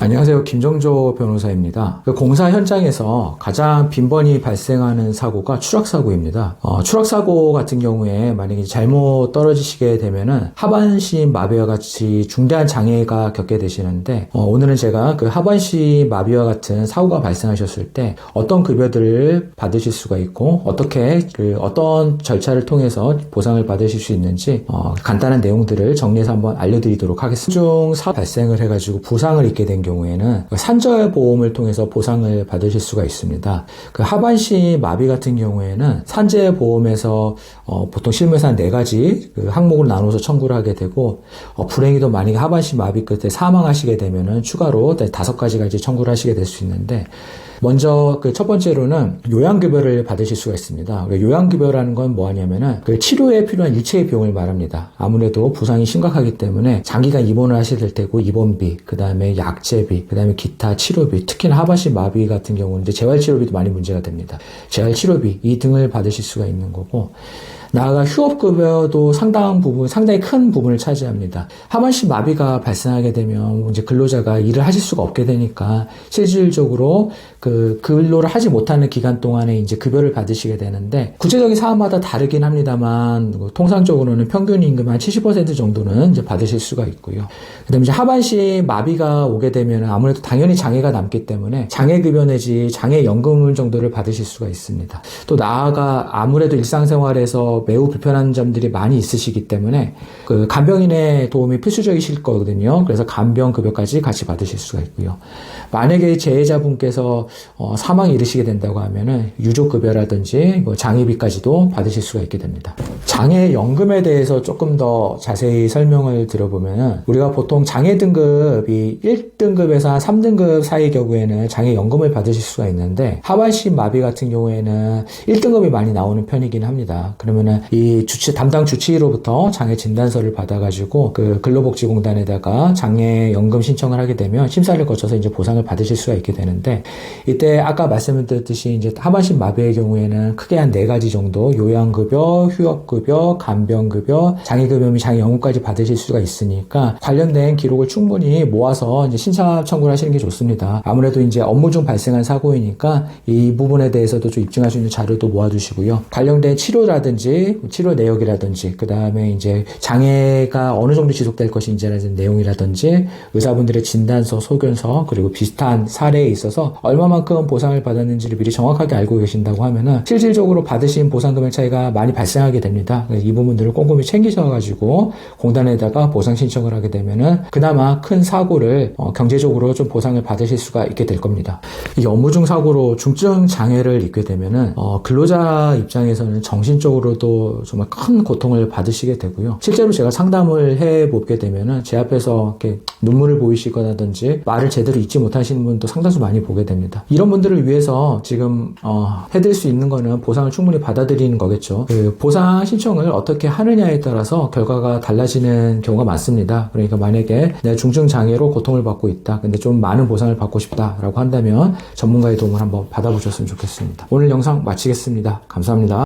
안녕하세요. 김정조 변호사입니다. 공사 현장에서 가장 빈번히 발생하는 사고가 추락사고입니다. 추락사고 같은 경우에 만약에 잘못 떨어지시게 되면은 하반신 마비와 같이 중대한 장애가 겪게 되시는데, 오늘은 제가 그 하반신 마비와 같은 사고가 발생하셨을 때 어떤 급여들을 받으실 수가 있고, 어떻게 어떤 절차를 통해서 보상을 받으실 수 있는지 간단한 내용들을 정리해서 한번 알려드리도록 하겠습니다. 중 사고 발생을 해가지고 부상을 입게 된 경우에는 산재보험을 통해서 보상을 받으실 수가 있습니다. 그 하반신 마비 같은 경우에는 산재보험에서 보통 실무에서 한 4가지 그 항목으로 나눠서 청구를 하게 되고, 불행히도 만약에 하반신 마비 끝에 사망하시게 되면은 추가로 5가지가 이제 청구를 하시게 될 수 있는데, 먼저 그 첫 번째로는 요양급여를 받으실 수가 있습니다. 요양급여라는 건 뭐하냐면은 그 치료에 필요한 일체의 비용을 말합니다. 아무래도 부상이 심각하기 때문에 장기간 입원을 하셔야 될 테고, 입원비, 그 다음에 약제비, 그 다음에 기타 치료비, 특히나 하반신 마비 같은 경우는 이제 재활치료비도 많이 문제가 됩니다. 재활치료비 이 등을 받으실 수가 있는 거고, 나아가 휴업급여도 상당히 큰 부분을 차지합니다. 하반신 마비가 발생하게 되면 이제 근로자가 일을 하실 수가 없게 되니까 실질적으로 그 근로를 하지 못하는 기간 동안에 이제 급여를 받으시게 되는데, 구체적인 사업마다 다르긴 합니다만 통상적으로는 평균 임금 한 70% 정도는 이제 받으실 수가 있고요. 그다음에 이제 하반신 마비가 오게 되면 아무래도 당연히 장애가 남기 때문에 장애급여 내지 장애연금 정도를 받으실 수가 있습니다. 또 나아가 아무래도 일상생활에서 매우 불편한 점들이 많이 있으시기 때문에 그 간병인의 도움이 필수적이실 거거든요. 그래서 간병급여까지 같이 받으실 수가 있고요. 만약에 재해자분께서 사망에 이르시게 된다고 하면은 유족급여라든지 장의비까지도 받으실 수가 있게 됩니다. 장애연금에 대해서 조금 더 자세히 설명을 드려보면은, 우리가 보통 장애 등급이 1등급에서 한 3등급 사이의 경우에는 장애연금을 받으실 수가 있는데, 하반신 마비 같은 경우에는 1등급이 많이 나오는 편이긴 합니다. 그러면은 이 담당 주치의로부터 장애 진단서를 받아가지고 그 근로복지공단에다가 장애연금 신청을 하게 되면 심사를 거쳐서 이제 보상을 받으실 수가 있게 되는데, 이때 아까 말씀드렸듯이 이제 하반신 마비의 경우에는 크게 한 4가지 정도, 요양급여, 휴업급여, 간병급여, 장애급여 및 장애연금까지 받으실 수가 있으니까 관련된 기록을 충분히 모아서 이제 신차 청구를 하시는 게 좋습니다. 아무래도 이제 업무 중 발생한 사고이니까 이 부분에 대해서도 좀 입증할 수 있는 자료도 모아두시고요. 관련된 치료라든지 치료 내역이라든지, 그 다음에 이제 장애가 어느 정도 지속될 것인지라는 내용이라든지, 의사분들의 진단서, 소견서, 그리고 비슷한 사례에 있어서 얼마만큼 보상을 받았는지를 미리 정확하게 알고 계신다고 하면은 실질적으로 받으신 보상금액 차이가 많이 발생하게 됩니다. 이 부분들을 꼼꼼히 챙기셔가지고 공단에다가 보상 신청을 하게 되면은 그나마 큰 사고를 경제적으로 좀 보상을 받으실 수가 있게 될 겁니다. 이 업무 중 사고로 중증 장애를 입게 되면은 근로자 입장에서는 정신적으로도 정말 큰 고통을 받으시게 되고요. 실제로 제가 상담을 해보게 되면은 제 앞에서 이렇게 눈물을 보이시거나든지 말을 제대로 잊지 못하시는 분도 상당수 많이 보게 됩니다. 이런 분들을 위해서 지금 해드릴 수 있는 거는 보상을 충분히 받아들이는 거겠죠. 그 보상 신청을 어떻게 하느냐에 따라서 결과가 달라지는 경우가 많습니다. 그러니까 만약에 내가 중증 장애로 고통을 받고 있다, 근데 좀 많은 보상을 받고 싶다라고 한다면 전문가의 도움을 한번 받아보셨으면 좋겠습니다. 오늘 영상 마치겠습니다. 감사합니다.